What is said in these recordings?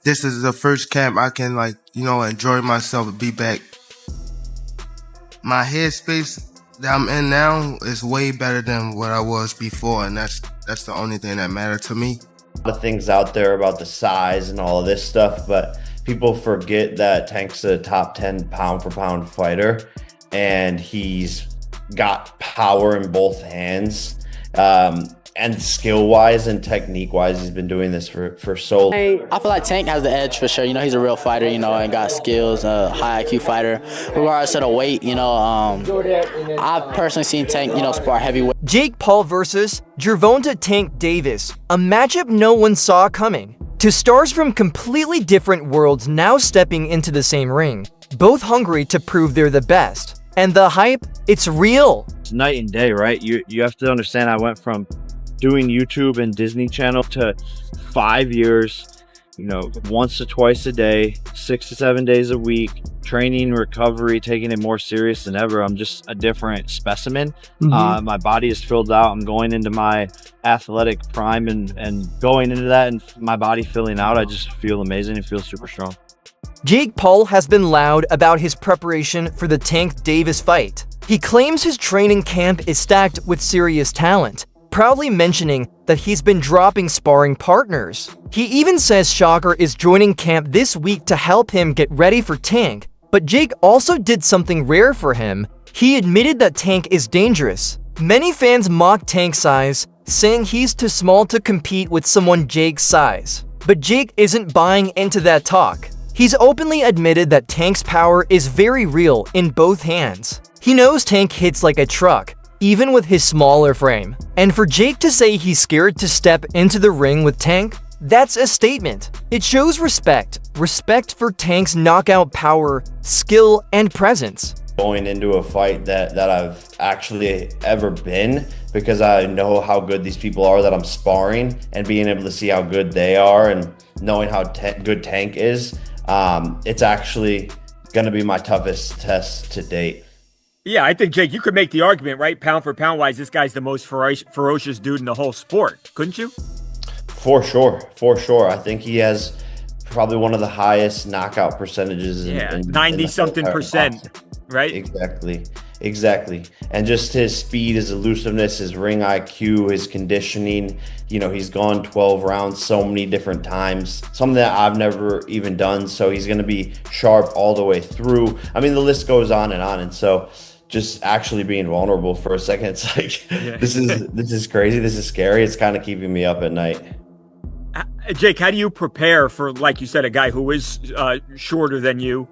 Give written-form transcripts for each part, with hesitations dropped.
this is the first camp I can enjoy myself and be back. My headspace that I'm in now is way better than what I was before, and that's the only thing that mattered to me. A lot of things out there about the size and all of this stuff, but people forget that Tank's a top 10 pound for pound fighter, and he's got power in both hands. And skill-wise and technique-wise, he's been doing this for so long. I feel like Tank has the edge for sure. He's a real fighter, and got skills, high IQ fighter. Regardless of the weight, I've personally seen Tank, spar heavyweight. Jake Paul versus Gervonta Tank Davis, a matchup no one saw coming. Two stars from completely different worlds now stepping into the same ring, both hungry to prove they're the best. And the hype, it's real. It's night and day, right? You have to understand, I went from doing YouTube and Disney Channel to 5 years, once to twice a day, 6 to 7 days a week, training, recovery, taking it more serious than ever. I'm just a different specimen. My body is filled out. I'm going into my athletic prime and going into that and my body filling out. I just feel amazing and feel super strong. Jake Paul has been loud about his preparation for the Tank Davis fight. He claims his training camp is stacked with serious talent, proudly mentioning that he's been dropping sparring partners. He even says Shocker is joining camp this week to help him get ready for Tank, but Jake also did something rare for him. He admitted that Tank is dangerous. Many fans mock Tank's size, saying he's too small to compete with someone Jake's size. But Jake isn't buying into that talk. He's openly admitted that Tank's power is very real in both hands. He knows Tank hits like a truck, even with his smaller frame. And for Jake to say he's scared to step into the ring with Tank, that's a statement. It shows respect for Tank's knockout power, skill, and presence. Going into a fight that I've actually ever been, because I know how good these people are that I'm sparring, and being able to see how good they are and knowing how good Tank is, it's actually going to be my toughest test to date. Yeah, I think, Jake, you could make the argument, right? Pound for pound wise, this guy's the most ferocious dude in the whole sport, couldn't you? For sure. I think he has probably one of the highest knockout percentages. Yeah, 90-something%, right? Exactly. And just his speed, his elusiveness, his ring IQ, his conditioning. He's gone 12 rounds so many different times, something that I've never even done. So he's going to be sharp all the way through. I mean, the list goes on. And so just actually being vulnerable for a second, it's like, this is crazy. This is scary. It's kind of keeping me up at night. Jake, how do you prepare for, like you said, a guy who is shorter than you?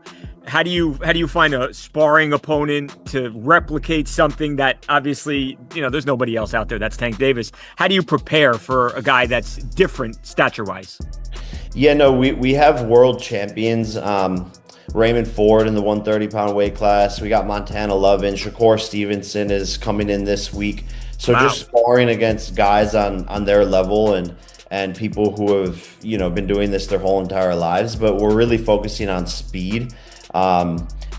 How do you find a sparring opponent to replicate something that obviously, there's nobody else out there that's Tank Davis? How do you prepare for a guy that's different stature-wise? Yeah, no, we have world champions. Raymond Ford in the 130-pound weight class. We got Montana Lovin. Shakur Stevenson is coming in this week. So just sparring against guys on their level and people who have, been doing this their whole entire lives. But we're really focusing on speed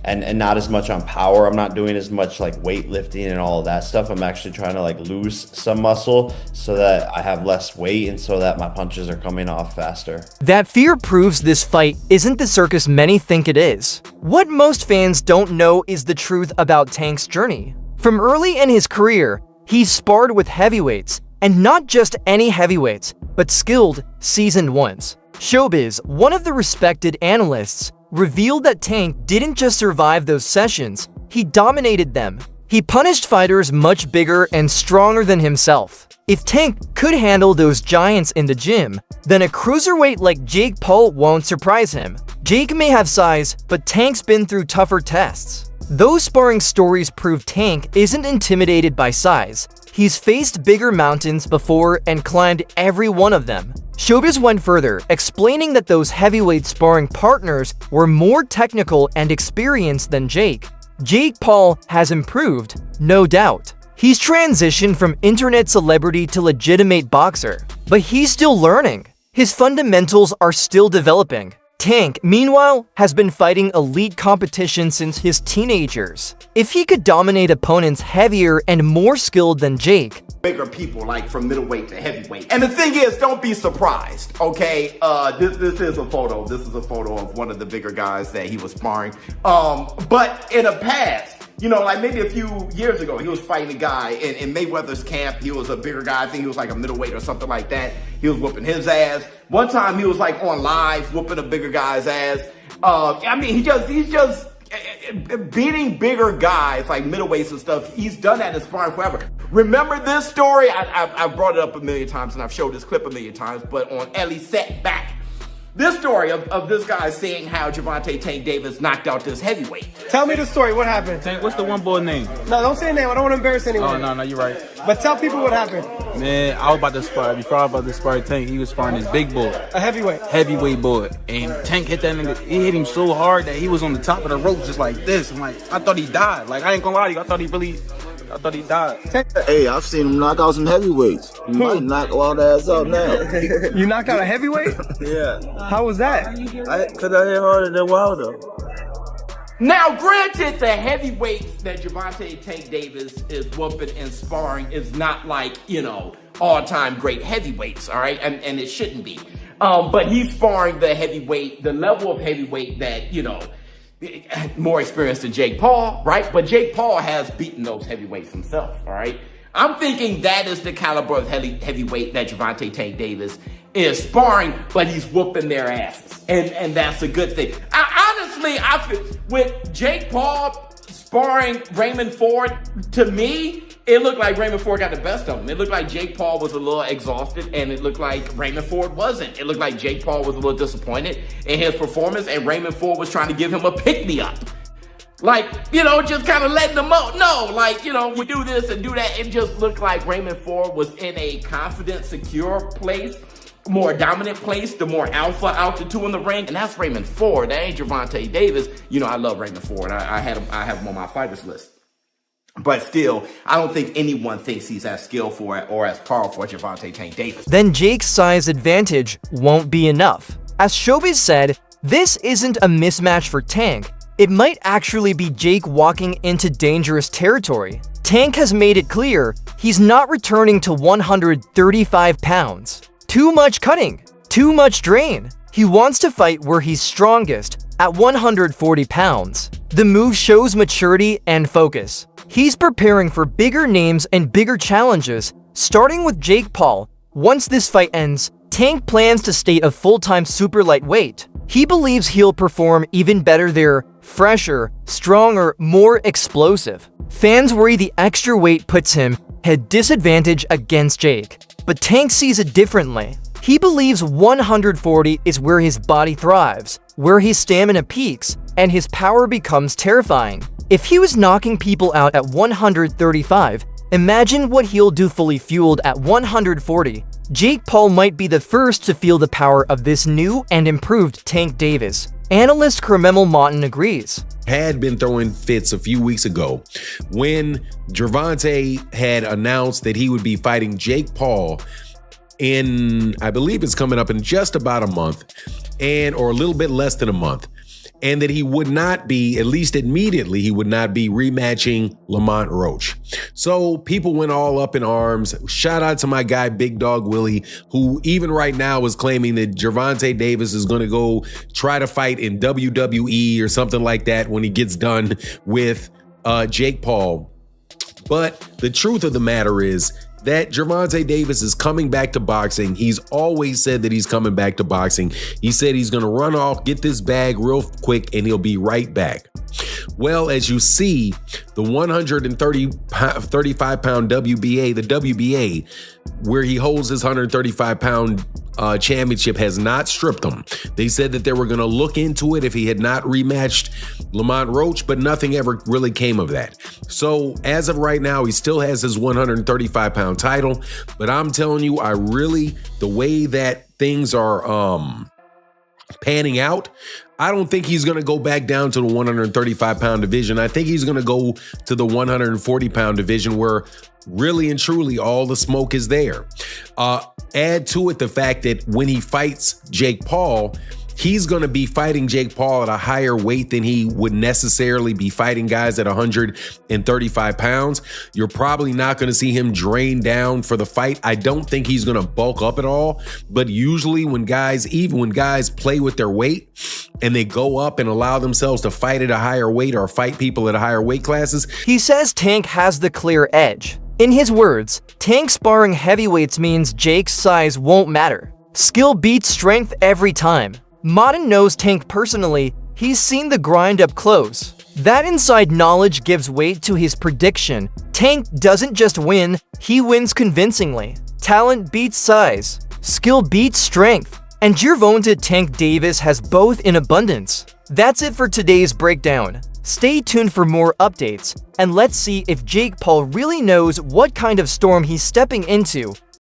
and not as much on power. I'm not doing as much like weightlifting and all of that stuff. I'm actually trying to lose some muscle so that I have less weight and so that my punches are coming off faster. That fear proves this fight isn't the circus many think it is. What most fans don't know is the truth about Tank's journey. From early in his career, he's sparred with heavyweights, and not just any heavyweights, but skilled, seasoned ones. Showbiz, one of the respected analysts, revealed that Tank didn't just survive those sessions, he dominated them. He punished fighters much bigger and stronger than himself. If Tank could handle those giants in the gym, then a cruiserweight like Jake Paul won't surprise him. Jake may have size, but Tank's been through tougher tests. Those sparring stories prove Tank isn't intimidated by size. He's faced bigger mountains before and climbed every one of them. Showbiz went further, explaining that those heavyweight sparring partners were more technical and experienced than Jake. Jake Paul has improved, no doubt. He's transitioned from internet celebrity to legitimate boxer, but he's still learning. His fundamentals are still developing. Tank, meanwhile, has been fighting elite competition since his teenagers. If he could dominate opponents heavier and more skilled than Jake, bigger people, like from middleweight to heavyweight. And the thing is, don't be surprised, okay? This is a photo. This is a photo of one of the bigger guys that he was sparring. But in the past, you know, like maybe a few years ago, he was fighting a guy in Mayweather's camp. He was a bigger guy. I think he was like a middleweight or something like that. He was whooping his ass. One time he was like on live whooping a bigger guy's ass. I mean, he's just beating bigger guys like middleweights and stuff. He's done that in sparring forever. Remember this story? I've brought it up a million times and I've showed this clip a million times, but on Ellie Set Back. This story of this guy saying how Gervonta Tank Davis knocked out this heavyweight. Tell me the story. What happened? Tank, what's the one boy name? No, don't say a name. I don't want to embarrass anyone. Oh, no, you're right. But tell people what happened. Man, I was about to spar. Before I was about to spar Tank, he was sparring this big boy. A heavyweight. Heavyweight boy. And Tank hit that nigga. He hit him so hard that he was on the top of the rope just like this. I'm like, I thought he died. Like, I ain't gonna lie to you. I thought he died. Hey, I've seen him knock out some heavyweights. He might knock all the ass out now. You knocked out a heavyweight? Yeah. How was that? Because I hit harder than Wilder. Now, granted, the heavyweights that Gervonta Tank Davis is whooping and sparring is not like, you know, all-time great heavyweights, all right? And it shouldn't be. But he's sparring the heavyweight, the level of heavyweight that, you know, more experienced than Jake Paul, right? But Jake Paul has beaten those heavyweights himself, all right? I'm thinking that is the caliber of heavyweight that Gervonta Tank Davis is sparring, but he's whooping their asses. And that's a good thing. I feel with Jake Paul sparring Raymond Ford, to me, it looked like Raymond Ford got the best of him. It looked like Jake Paul was a little exhausted, and it looked like Raymond Ford wasn't. It looked like Jake Paul was a little disappointed in his performance, and Raymond Ford was trying to give him a pick-me-up. Like, you know, just kind of letting him out. No, like, you know, we do this and do that. It just looked like Raymond Ford was in a confident, secure place, more dominant place, the more alpha out the two in the ring, and that's Raymond Ford. That ain't Gervonta Davis. You know, I love Raymond Ford. I have him on my fighters list. But still, I don't think anyone thinks he's as skillful or as powerful as Gervonta Tank Davis. Then Jake's size advantage won't be enough. As Showbiz said, this isn't a mismatch for Tank. It might actually be Jake walking into dangerous territory. Tank has made it clear he's not returning to 135 pounds. Too much cutting, too much drain. He wants to fight where he's strongest, at 140 pounds. The move shows maturity and focus. He's preparing for bigger names and bigger challenges, starting with Jake Paul. Once this fight ends, Tank plans to stay a full-time super lightweight. He believes he'll perform even better there, fresher, stronger, more explosive. Fans worry the extra weight puts him at disadvantage against Jake, but Tank sees it differently. He believes 140 is where his body thrives, where his stamina peaks, and his power becomes terrifying. If he was knocking people out at 135, imagine what he'll do fully fueled at 140. Jake Paul might be the first to feel the power of this new and improved Tank Davis. Analyst Carmel Moughton agrees. Had been throwing fits a few weeks ago when Gervonta had announced that he would be fighting Jake Paul in, I believe it's coming up in just about a month, or a little bit less than a month. And that he would not be, at least immediately, he would not be rematching Lamont Roach. So people went all up in arms. Shout out to my guy, Big Dog Willie, who even right now is claiming that Gervonta Davis is going to go try to fight in WWE or something like that when he gets done with Jake Paul. But the truth of the matter is that Gervonta Davis is coming back to boxing. He's always said that he's coming back to boxing. He said he's going to run off, get this bag real quick, and he'll be right back. Well, as you see, the 135-pound WBA, the WBA, where he holds his 135-pound championship, has not stripped him. They said that they were going to look into it if he had not rematched Lamont Roach, but nothing ever really came of that. So as of right now, he still has his 135-pound title, but I'm telling you, the way that things are panning out, I don't think he's going to go back down to the 135-pound division. I think he's going to go to the 140-pound division where really and truly all the smoke is there. Add to it the fact that when he fights Jake Paul, he's going to be fighting Jake Paul at a higher weight than he would necessarily be fighting guys at 135 pounds. You're probably not going to see him drain down for the fight. I don't think he's going to bulk up at all, but usually when guys play with their weight and they go up and allow themselves to fight at a higher weight or fight people at higher weight classes. He says Tank has the clear edge. In his words, Tank sparring heavyweights means Jake's size won't matter. Skill beats strength every time. Modin knows Tank personally. He's seen the grind up close. That inside knowledge gives weight to his prediction. Tank doesn't just win, he wins convincingly. Talent beats size. Skill beats strength. And Gervonta Tank Davis has both in abundance. That's it for today's breakdown. Stay tuned for more updates, and let's see if Jake Paul really knows what kind of storm he's stepping into